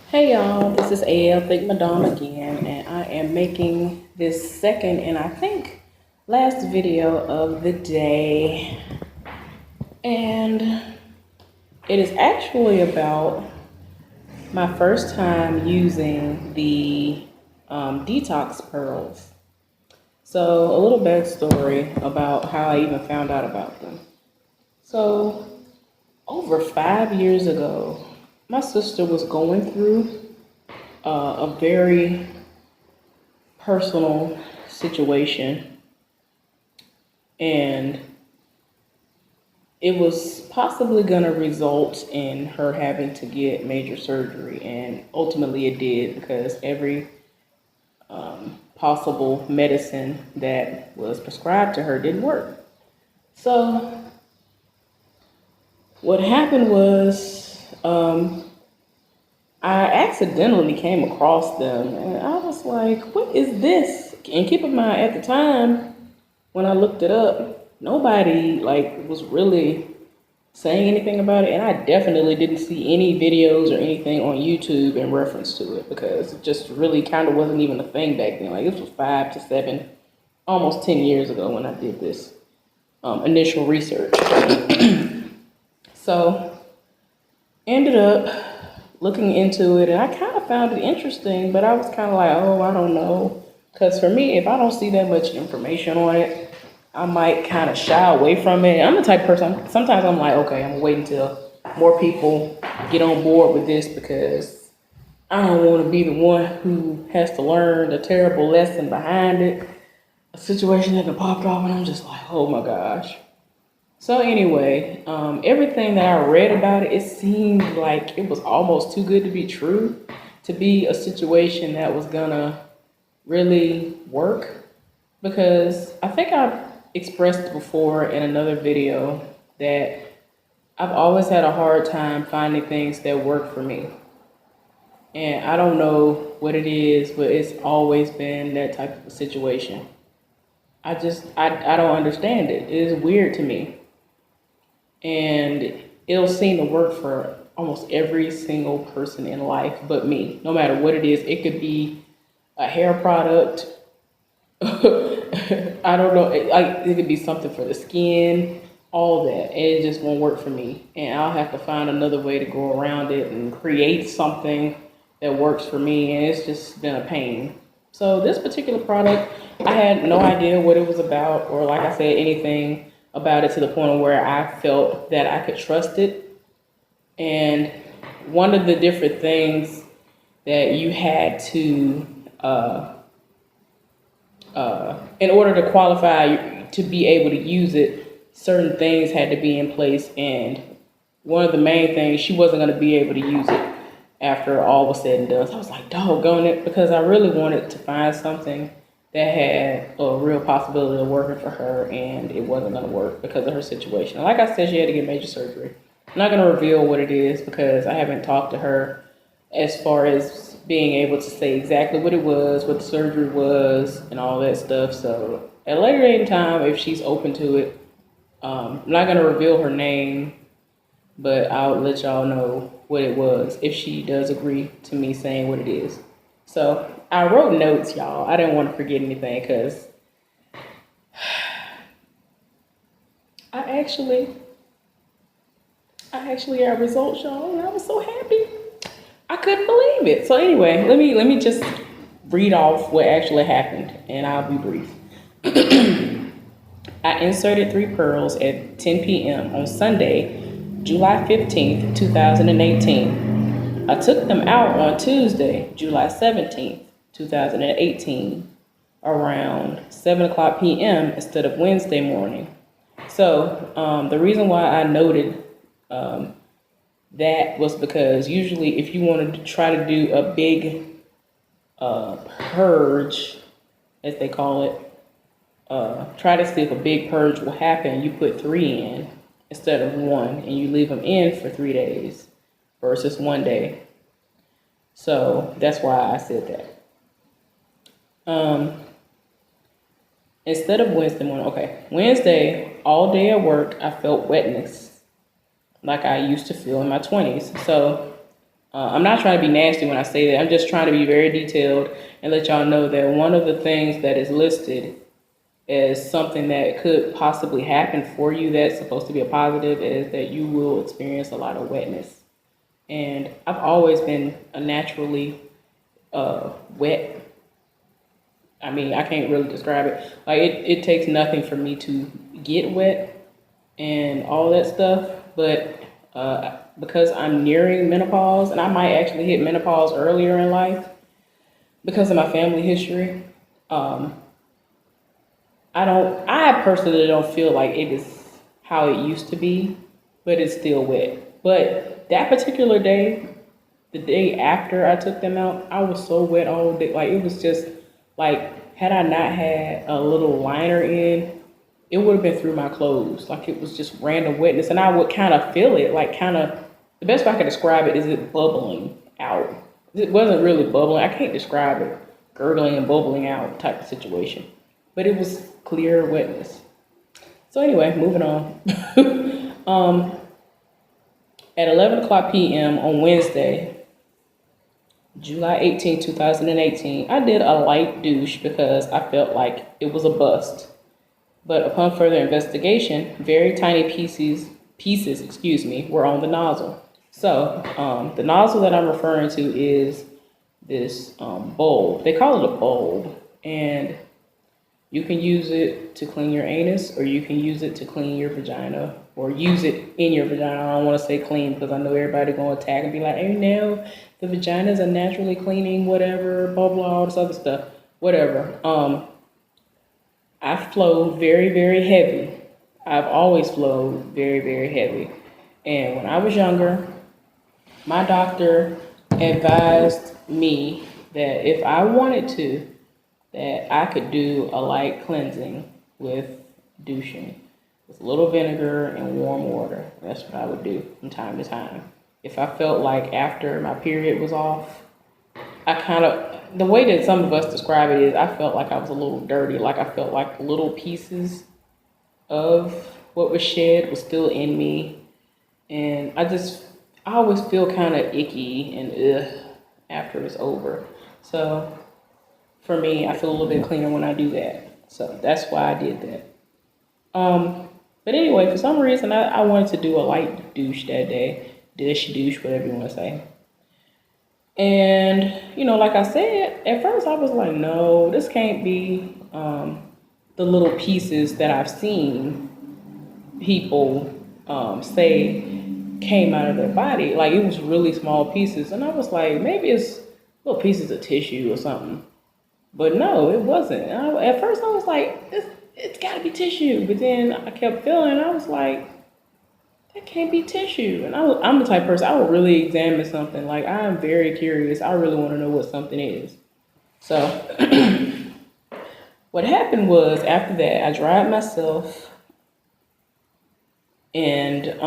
Hey y'all, this is AL Think Madame again, and I am making this second and I think last video of the day. And it is actually about my first time using the Detox pearls. So, a little backstory about how I even found out about them. So, over 5 years ago, my sister was going through a very personal situation, and it was possibly going to result in her having to get major surgery, and ultimately it did because every possible medicine that was prescribed to her didn't work. So what happened was I accidentally came across them and I was like, what is this? And keep in mind, at the time when I looked it up, nobody was really saying anything about it. And I definitely didn't see any videos or anything on YouTube in reference to it because it just really kind of wasn't even a thing back then. Like, this was 5 to 7, almost 10 years ago when I did this initial research. So, ended up looking into it, and I kind of found it interesting, but I was kind of like, oh, I don't know. Because for me, if I don't see that much information on it, I might kind of shy away from it. I'm the type of person, sometimes I'm like, okay, I'm going to wait until more people get on board with this because I don't want to be the one who has to learn the terrible lesson behind it. A situation that popped off, and I'm just like, oh my gosh. So anyway, everything that I read about it, it seemed like it was almost too good to be true, to be a situation that was gonna really work. Because I think I've expressed before in another video that I've always had a hard time finding things that work for me. And I don't know what it is, but it's always been that type of a situation. I don't understand it. It is weird to me. And it'll seem to work for almost every single person in life but me. No matter what it is, it could be a hair product. I don't know. It could be something for the skin, all that. And it just won't work for me. And I'll have to find another way to go around it and create something that works for me. And it's just been a pain. So this particular product, I had no idea what it was about, or like I said, anything about it to the point where I felt that I could trust it. And one of the different things that you had to, in order to qualify to be able to use it, certain things had to be in place. And one of the main things, she wasn't going to be able to use it after all was said and done. So I was like, doggone it, because I really wanted to find something that had a real possibility of working for her, and it wasn't going to work because of her situation. Like I said, she had to get major surgery. I'm not going to reveal what it is because I haven't talked to her as far as being able to say exactly what it was, what the surgery was, and all that stuff. So at a later date in time, if she's open to it, I'm not going to reveal her name, but I'll let y'all know what it was if she does agree to me saying what it is. So I wrote notes, y'all. I didn't want to forget anything because I actually got results, y'all, and I was so happy. I couldn't believe it. So anyway, let me just read off what actually happened, and I'll be brief. I inserted 3 pearls at 10 p.m. on Sunday, July 15th, 2018. I took them out on Tuesday, July 17th, 2018, around 7 o'clock p.m. instead of Wednesday morning. So the reason why I noted that was because usually if you wanted to try to do a big purge, as they call it, try to see if a big purge will happen, you put 3 in instead of 1, and you leave them in for 3 days versus 1 day. So that's why I said that. Instead of Wednesday morning, okay. Wednesday, all day at work, I felt wetness like I used to feel in my 20s. So I'm not trying to be nasty when I say that. I'm just trying to be very detailed and let y'all know that one of the things that is listed as something that could possibly happen for you that's supposed to be a positive is that you will experience a lot of wetness. And I've always been a naturally wet. I mean, I can't really describe it. Like, it takes nothing for me to get wet and all that stuff. But because I'm nearing menopause, and I might actually hit menopause earlier in life because of my family history, um, I personally don't feel like it is how it used to be, but it's still wet. But that particular day, the day after I took them out, I was so wet all day. Like, it was just like, had I not had a little liner in, it would have been through my clothes. Like, it was just random wetness. And I would kind of feel it, like, kind of, the best way I could describe it is it bubbling out. It wasn't really bubbling. I can't describe it. Gurgling and bubbling out type of situation. But it was clear wetness. So anyway, moving on. At 11 o'clock p.m. on Wednesday, July 18, 2018, I did a light douche because I felt like it was a bust. But upon further investigation, very tiny pieces, were on the nozzle. So the nozzle that I'm referring to is this bulb. They call it a bulb, and you can use it to clean your anus, or you can use it to clean your vagina, or use it in your vagina. I don't want to say clean because I know everybody going to attack and be like, hey, now the vaginas are naturally cleaning, whatever, blah, blah, all this other stuff, whatever. I flow very, very heavy. I've always flowed very, very heavy. And when I was younger, my doctor advised me that if I wanted to, that I could do a light cleansing with douching with a little vinegar and warm water. That's what I would do from time to time. If I felt like after my period was off, the way that some of us describe it is I felt like I was a little dirty, like I felt like little pieces of what was shed was still in me. And I always feel kind of icky and after it's over. So for me, I feel a little bit cleaner when I do that. So that's why I did that. But anyway, for some reason, I wanted to do a light douche that day. Douche, whatever you want to say. And, like I said, at first I was like, no, this can't be the little pieces that I've seen people say came out of their body. Like, it was really small pieces. And I was like, maybe it's little pieces of tissue or something. But no, it wasn't. At first I was like, it's got to be tissue. But then I kept feeling, I was like, that can't be tissue. And I'm the type of person, I will really examine something. Like, I am very curious. I really want to know what something is. So what happened was, after that, I dried myself. And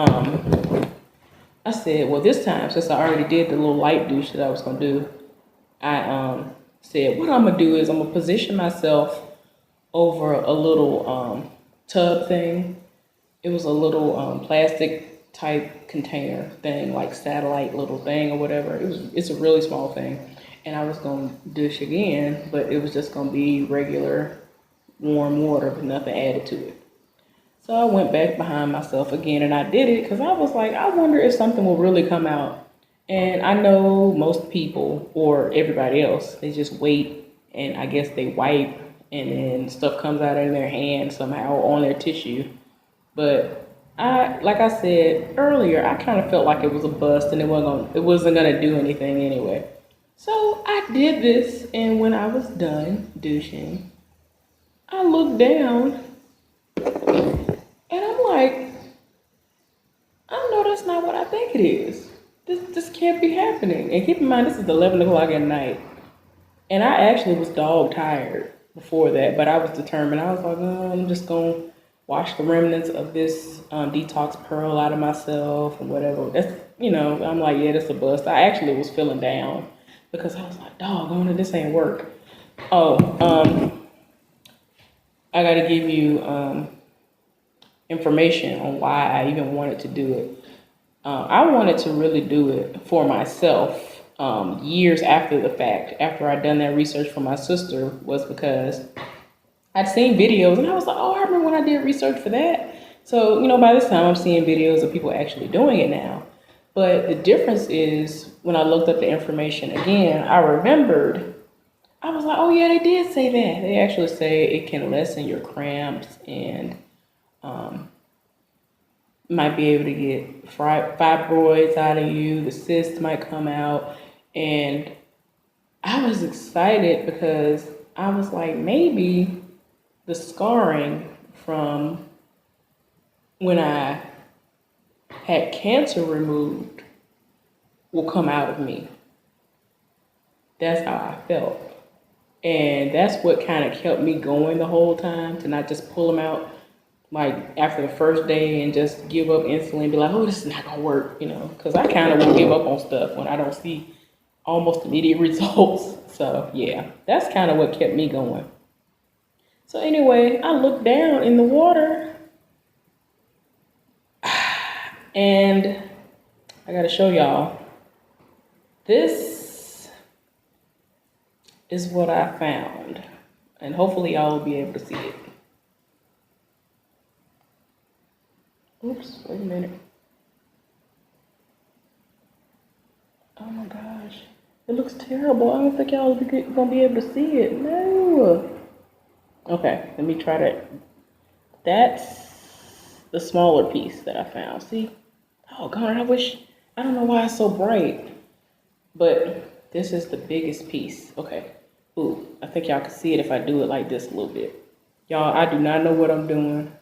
I said, well, this time, since I already did the little light douche that I was going to do, I said, what I'm going to do is I'm going to position myself over a little tub thing. It was a little plastic type container thing, like satellite little thing or whatever. It's a really small thing. And I was going to douche again, but it was just going to be regular warm water with nothing added to it. So I went back behind myself again and I did it because I was like, I wonder if something will really come out. And I know most people or everybody else, they just wait and I guess they wipe and then stuff comes out in their hand somehow on their tissue. But like I said earlier, I kind of felt like it was a bust and it wasn't gonna do anything anyway. So I did this, and when I was done douching, I looked down and I'm like, I know that's not what I think it is. This can't be happening. And keep in mind, this is 11 o'clock at night. And I actually was dog tired before that, but I was determined. I was like, oh, I'm just going to wash the remnants of this Detox Pearl out of myself and whatever. That's, I'm like, yeah, that's a bust. I actually was feeling down because I was like, doggone it, this ain't work. Oh, I got to give you information on why I even wanted to do it. I wanted to really do it for myself years after the fact, after I'd done that research for my sister, was because I'd seen videos and I was like, oh, I remember when I did research for that. So, by this time I'm seeing videos of people actually doing it now. But the difference is when I looked up the information again, I remembered, I was like, oh yeah, they did say that. They actually say it can lessen your cramps and might be able to get fibroids out of you. The cysts might come out. And I was excited because I was like, maybe the scarring from when I had cancer removed will come out of me. That's how I felt. And that's what kind of kept me going the whole time, to not just pull them out like after the first day and just give up instantly and be like, oh, this is not gonna work, because I kind of will give up on stuff when I don't see almost immediate results. So yeah, that's kind of what kept me going. So anyway, I looked down in the water and I gotta show y'all. This is what I found, and hopefully y'all will be able to see it. Oops, wait a minute. Oh my gosh. It looks terrible. I don't think y'all are gonna be able to see it. No. Okay, let me try to. That's the smaller piece that I found. See? Oh God, I don't know why it's so bright. But this is the biggest piece. Okay. Ooh, I think y'all can see it if I do it like this a little bit. Y'all, I do not know what I'm doing.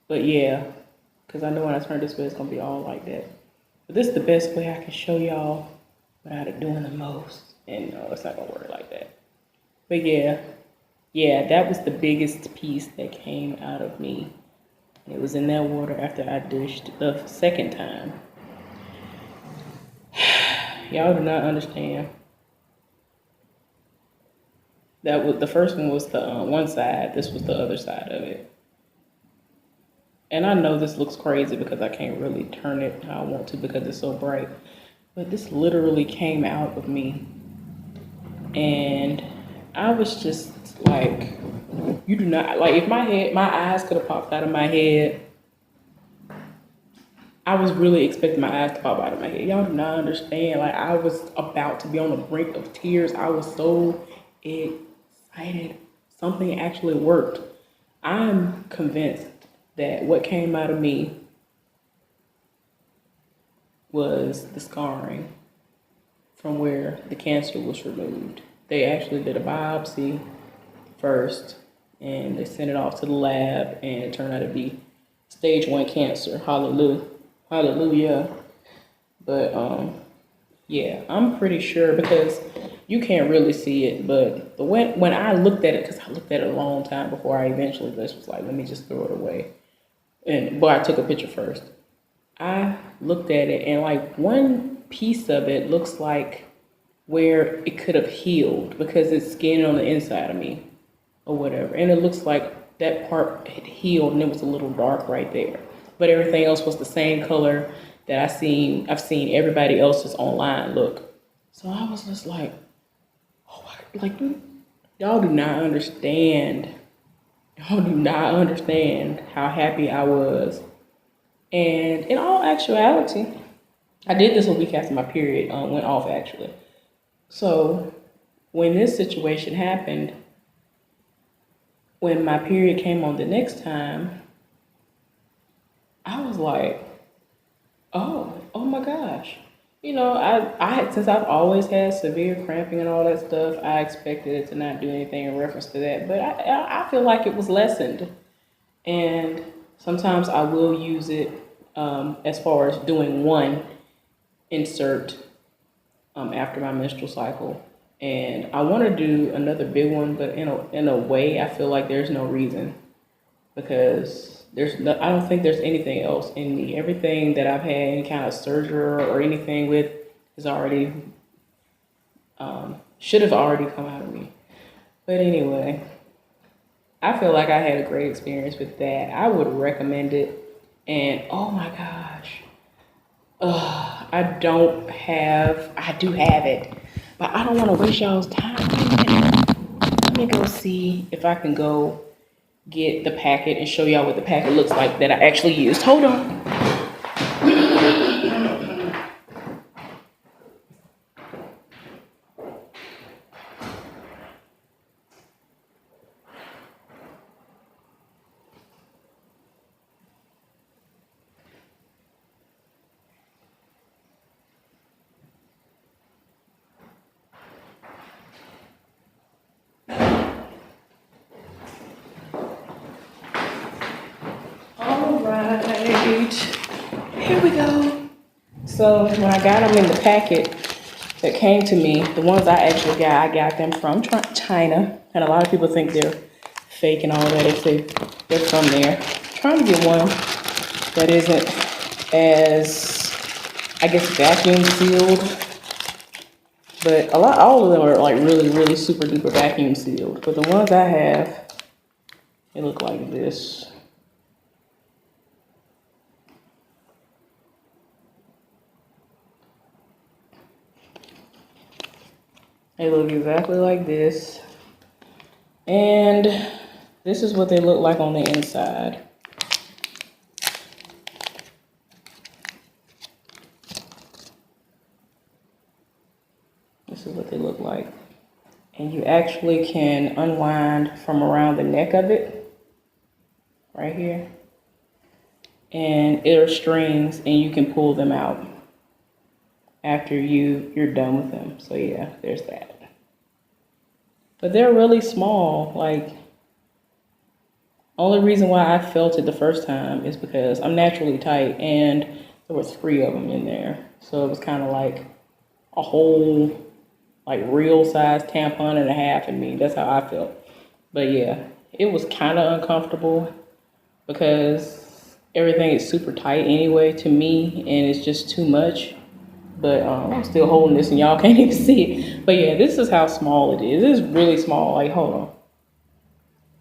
But yeah. Because I know when I turn this way, it's going to be all like that. But this is the best way I can show y'all without it doing the most. And no, it's not going to work like that. But yeah, that was the biggest piece that came out of me. And it was in that water after I dished the second time. Y'all do not understand. That was the first one was the one side. This was the other side of it. And I know this looks crazy because I can't really turn it how I want to because it's so bright. But this literally came out of me. And I was just like, you do not, like if my eyes could have popped out of my head. I was really expecting my eyes to pop out of my head. Y'all do not understand. Like I was about to be on the brink of tears. I was so excited. Something actually worked. I'm convinced that what came out of me was the scarring from where the cancer was removed. They actually did a biopsy first and they sent it off to the lab and it turned out to be stage 1 cancer. Hallelujah. But yeah, I'm pretty sure because you can't really see it, but when I looked at it, because I looked at it a long time before I eventually just was like, let me just throw it away. But I took a picture first. I looked at it and like one piece of it looks like where it could have healed because it's skin on the inside of me or whatever. And it looks like that part had healed and it was a little dark right there. But everything else was the same color that I've seen everybody else's online look. So I was just like, oh, like y'all do not understand. Y'all do not understand how happy I was. And in all actuality, I did this a week after my period went off actually. So when this situation happened, when my period came on the next time, I was like, oh my gosh. I since I've always had severe cramping and all that stuff, I expected it to not do anything in reference to that. But I feel like it was lessened. And sometimes I will use it as far as doing one insert after my menstrual cycle. And I want to do another big one, but in a way, I feel like there's no reason because I don't think there's anything else in me. Everything that I've had any kind of surgery or anything with is already should have already come out of me. But anyway, I feel like I had a great experience with that. I would recommend it. And oh my gosh, I don't have, I do have it, but I don't want to waste y'all's time. Wait a minute. Let me go see if I can go get the packet and show y'all what the packet looks like that I actually used. Hold on. All right, here we go. So when I got them in the packet that came to me, the ones I actually got, I got them from China. And a lot of people think they're fake and all that. They say they're from there. I'm trying to get one that isn't as, I guess, vacuum sealed. But all of them are like really super duper vacuum sealed. But the ones I have, they look like this. They look exactly like this. And this is what they look like on the inside. This is what they look like. And you actually can unwind from around the neck of it, right here. And there are strings and you can pull them out after you're done with them. So yeah, there's that. But they're really small. Like, only reason why I felt it the first time is because I'm naturally tight and there was 3 of them in there. So it was kind of like a whole, like, real size tampon and a half in me. That's how I felt. But yeah, it was kind of uncomfortable because everything is super tight anyway to me and it's just too much. But I'm still holding this and y'all can't even see it. But yeah, this is how small it is. This is really small. Like, hold on.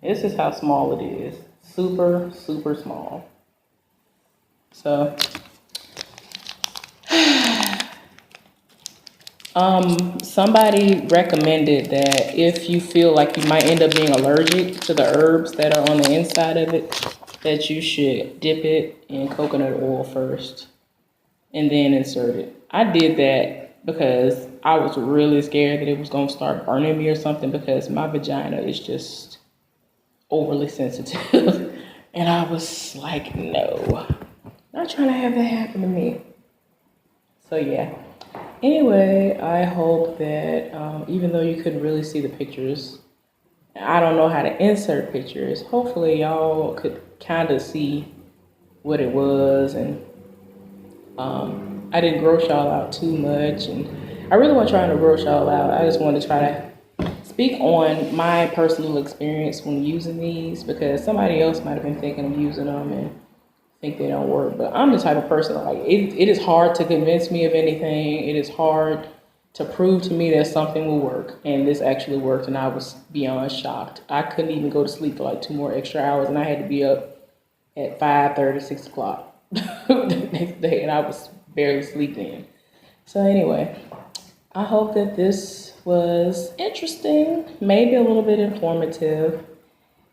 This is how small it is. Super small. So, somebody recommended that if you feel like you might end up being allergic to the herbs that are on the inside of it, that you should dip it in coconut oil first and then insert it. I did that because I was really scared that it was going to start burning me or something because my vagina is just overly sensitive. And I was like, no, not trying to have that happen to me. So yeah. Anyway, I hope that even though you couldn't really see the pictures, I don't know how to insert pictures. Hopefully y'all could kind of see what it was, and I didn't gross y'all out too much, and I really wasn't trying to gross y'all out. I just wanted to try to speak on my personal experience when using these because somebody else might have been thinking of using them and think they don't work. But I'm the type of person, like, it is hard to convince me of anything. It is hard to prove to me that something will work, and this actually worked, and I was beyond shocked. I couldn't even go to sleep for like 2 more extra hours, and I had to be up at 5:30, 6 o'clock the next day, and I was barely sleeping. So anyway, I hope that this was interesting, maybe a little bit informative,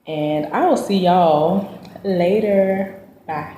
and I will see y'all later. Bye.